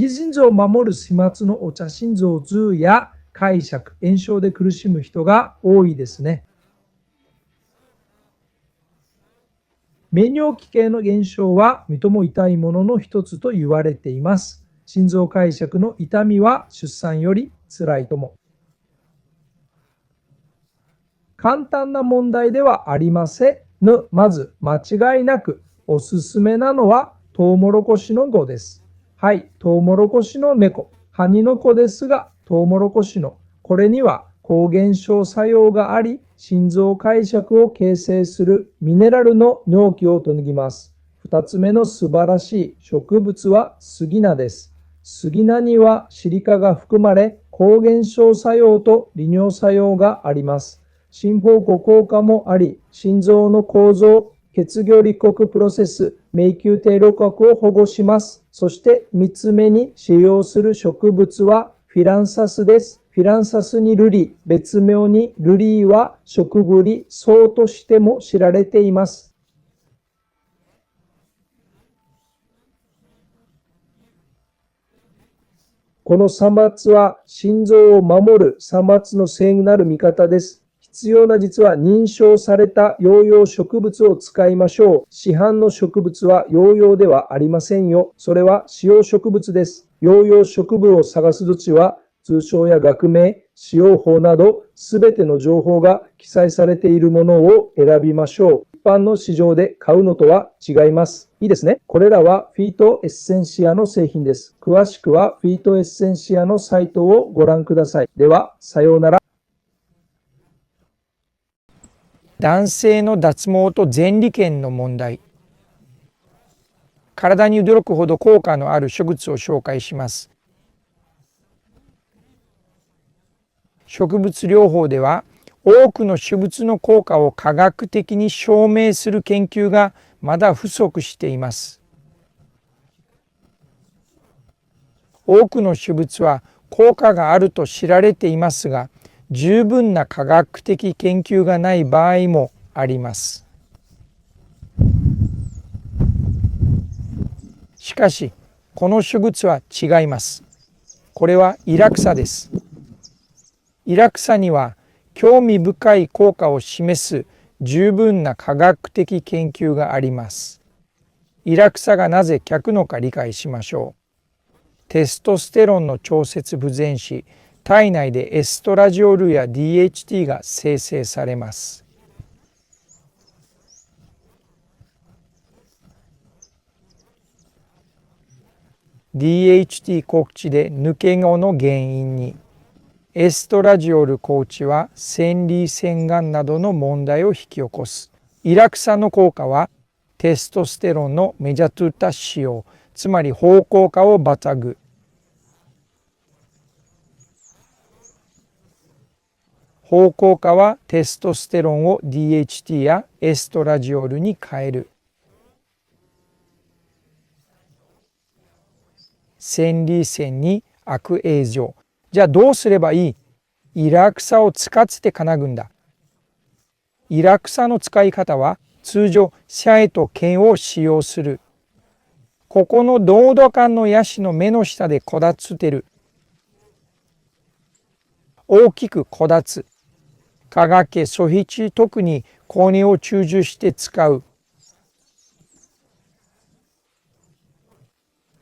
義腎臓を守る始末のお茶心臓図や解釈、炎症で苦しむ人が多いですね。免疫系の現象は最も痛いものの一つと言われています。心臓解釈の痛みは出産より辛いとも。簡単な問題ではありません。まず間違いなくおすすめなのはトウモロコシの語です。はい、トウモロコシの猫、ハニの子ですが、トウモロコシのこれには抗原症作用があり、心臓解釈を形成するミネラルの尿気を取ります。2つ目の素晴らしい植物は杉菜です。杉菜にはシリカが含まれ、抗原症作用と利尿作用があります。心包骨効果もあり、心臓の構造、血行立国プロセス、迷宮定六角を保護します。そして3つ目に使用する植物はフィランサスです。フィランサスにルリ、別名にルリーは食ブリ、草としても知られています。このサマツは心臓を守るサマツの聖なる味方です。必要な実は認証された養養植物を使いましょう。市販の植物は養養ではありませんよ。それは使用植物です。養養植物を探すときは通称や学名、使用法などすべての情報が記載されているものを選びましょう。一般の市場で買うのとは違います。いいですね。これらはフィートエッセンシアの製品です。詳しくはフィートエッセンシアのサイトをご覧ください。では、さようなら。男性の脱毛と前立腺の問題。体に驚くほど効果のある植物を紹介します。植物療法では多くの種物の効果を科学的に証明する研究がまだ不足しています。多くの種物は効果があると知られていますが、十分な科学的研究がない場合もあります。しかし、この植物は違います。これはイラクサです。イラクサには興味深い効果を示す十分な科学的研究があります。イラクサがなぜ効くのか理解しましょう。テストステロンの調節不全し、体内でエストラジオールや DHT が生成されます。DHT 告知で抜け毛の原因に、エストラジオール高知は腺離腺がんなどの問題を引き起こす。イラクサの効果はテストステロンのメジャトゥタ使用、つまり芳効果を抜ぐ。芳効果はテストステロンを DHT やエストラジオールに変える。腺離腺に悪影響。じゃあどうすればいい？イラクサを使ってかなぐんだ。イラクサの使い方は通常シャエと剣を使用する。ここのドードカンのヤシの目の下でこだつてる。大きくこだつ。かがけソヒチ特に根を注入して使う。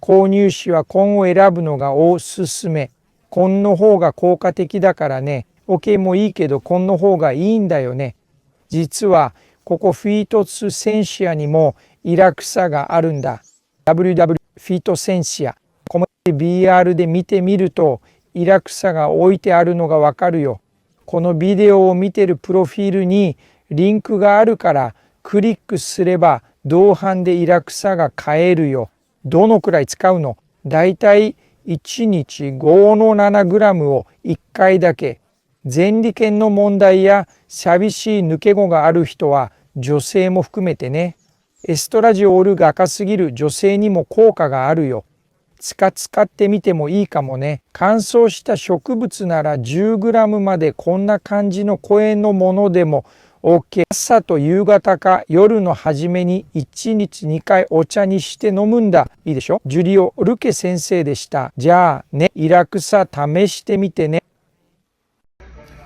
購入士は根を選ぶのがおすすめ。根の方が効果的だからね。おけもいいけど根の方がいいんだよね。実はここフィートスセンシアにもイラクサがあるんだ。www フィートセンシア。この BR で見てみるとイラクサが置いてあるのがわかるよ。このビデオを見てるプロフィールにリンクがあるからクリックすれば同伴でイラクサが買えるよ。どのくらい使うの？だいたい1日5の 7g を1回だけ。前立腺の問題や寂しい抜け毛がある人は女性も含めてね。エストラジオールが赤すぎる女性にも効果があるよ。使ってみてもいいかもね。乾燥した植物なら 10g までこんな感じの声のものでも OK。朝と夕方か夜の初めに1日2回お茶にして飲むんだ。いいでしょ？ジュリオ・ルケ先生でした。じゃあね、イラクサ試してみてね。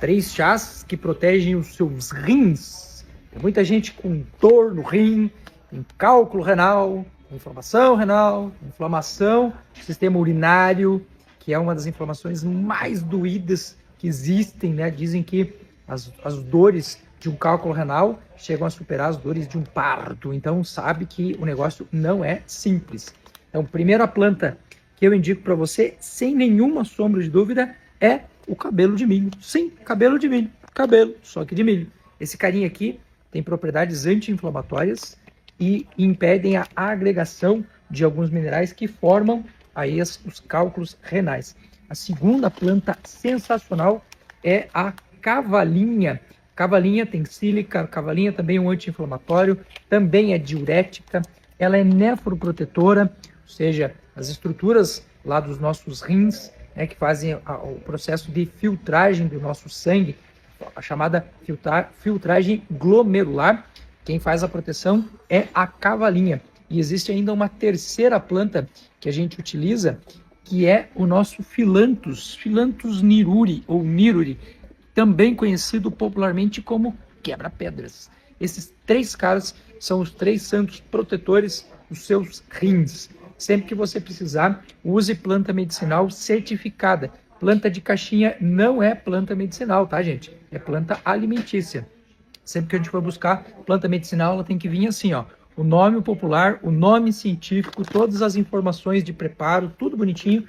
3 chás que protegem os seus rins. Tem muita gente com dor no rim, com cálculo renal, inflamação renal, inflamação do sistema urinário, que é uma das inflamações mais doídas que existem, né? Dizem que as dores de um cálculo renal chegam a superar as dores de um parto. Então sabe que o negócio não é simples. Então, primeira planta que eu indico para você, sem nenhuma sombra de dúvida, é o cabelo de milho. Sim, cabelo de milho. Cabelo, só que de milho. Esse carinha aqui tem propriedades anti-inflamatórias e impedem a agregação de alguns minerais que formam aí os cálculos renais. A segunda planta sensacional é a cavalinha. Cavalinha tem sílica, cavalinha também é um anti-inflamatório, também é diurética, ela é nefroprotetora, ou seja, as estruturas lá dos nossos rins, né, que fazem o processo de filtragem do nosso sangue, a chamada filtragem glomerular. Quem faz a proteção é a cavalinha. E existe ainda uma terceira planta que a gente utiliza, que é o nosso Phyllanthus niruri, ou niruri, também conhecido popularmente como quebra-pedras. Esses 3 caras são os 3 santos protetores dos seus rins. Sempre que você precisar, use planta medicinal certificada. Planta de caixinha não é planta medicinal, tá, gente? É planta alimentícia. Sempre que a gente for buscar planta medicinal, ela tem que vir assim, ó. O nome popular, o nome científico, todas as informações de preparo, tudo bonitinho.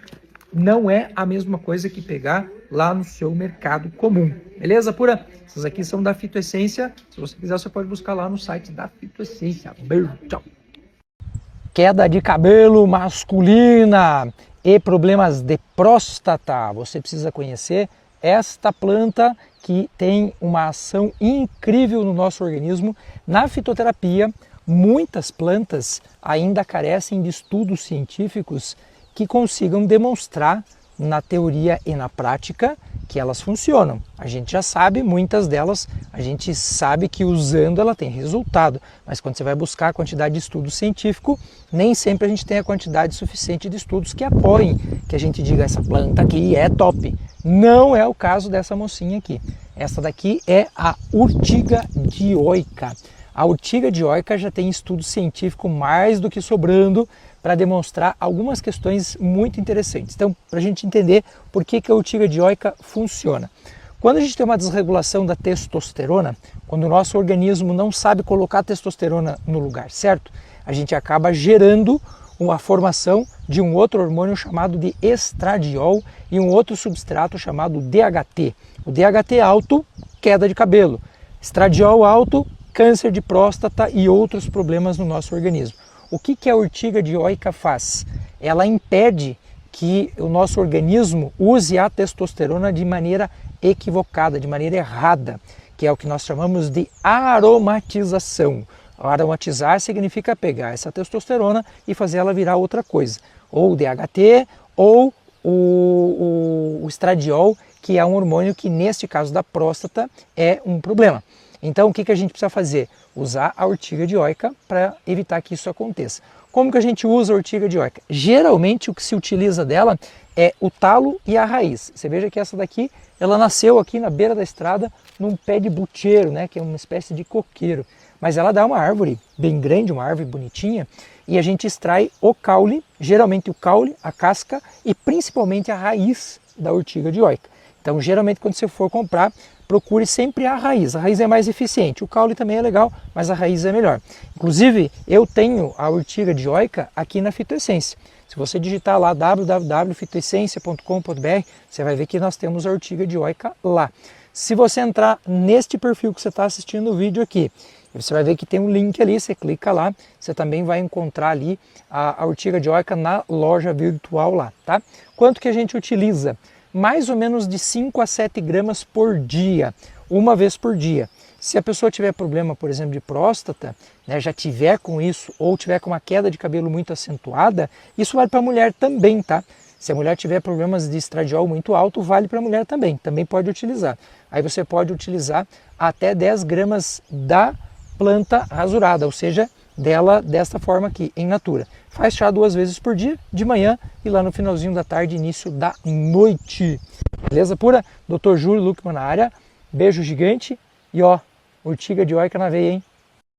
Não é a mesma coisa que pegar lá no seu mercado comum. Beleza, pura? Essas aqui são da Fitoessência. Se você quiser, você pode buscar lá no site da Fitoessência. Beijo, tchau. Queda de cabelo masculina e problemas de próstata. Você precisa conhecer esta planta que tem uma ação incrível no nosso organismo. Na fitoterapia, muitas plantas ainda carecem de estudos científicos que consigam demonstrar na teoria e na prática que elas funcionam. A gente já sabe, muitas delas, a gente sabe que usando ela tem resultado, mas quando você vai buscar a quantidade de estudo científico, nem sempre a gente tem a quantidade suficiente de estudos que apoiem, que a gente diga essa planta aqui é top. Não é o caso dessa mocinha aqui. Essa daqui é a urtiga dioica. A urtiga dioica já tem estudo científico mais do que sobrando para demonstrar algumas questões muito interessantes. Então, para a gente entender por que a urtiga dioica funciona. Quando a gente tem uma desregulação da testosterona, quando o nosso organismo não sabe colocar a testosterona no lugar certo, a gente acaba gerando uma formação de um outro hormônio chamado de estradiol e um outro substrato chamado DHT. O DHT alto, queda de cabelo. Estradiol alto, câncer de próstata e outros problemas no nosso organismo. O que a urtiga dioica faz? Ela impede que o nosso organismo use a testosterona de maneira equivocada, de maneira errada, que é o que nós chamamos de aromatização. Aromatizar significa pegar essa testosterona e fazer ela virar outra coisa, ou o DHT ou o estradiol, que é um hormônio que neste caso da próstata é um problema. Então o que a gente precisa fazer? Usar a urtiga dioica para evitar que isso aconteça. Como que a gente usa a urtiga dioica? Geralmente o que se utiliza dela é o talo e a raiz. Você veja que essa daqui, ela nasceu aqui na beira da estrada num pé de bucheiro, né, que é uma espécie de coqueiro. Mas ela dá uma árvore bem grande, uma árvore bonitinha, e a gente extrai o caule, geralmente o caule, a casca e principalmente a raiz da urtiga dioica. Então geralmente quando você for comprar, procure sempre a raiz é mais eficiente, o caule também é legal, mas a raiz é melhor. Inclusive, eu tenho a urtiga dioica aqui na Fitoessência. Se você digitar lá www.fitoessencia.com.br, você vai ver que nós temos a urtiga dioica lá. Se você entrar neste perfil que você está assistindo o vídeo aqui, você vai ver que tem um link ali, você clica lá, você também vai encontrar ali a urtiga dioica na loja virtual lá, tá? Quanto que a gente utiliza? Mais ou menos de 5 a 7 gramas por dia, uma vez por dia. Se a pessoa tiver problema, por exemplo, de próstata, né, já tiver com isso, ou tiver com uma queda de cabelo muito acentuada, isso vale para a mulher também, tá? Se a mulher tiver problemas de estradiol muito alto, vale para a mulher também, também pode utilizar. Aí você pode utilizar até 10 gramas da planta rasurada, ou seja, dela desta forma aqui, em natura. Faz chá 2 vezes por dia, de manhã e lá no finalzinho da tarde, início da noite. Beleza pura? Dr. Júlio Luckmann na área. Beijo gigante e ó, urtiga de oica na veia, hein?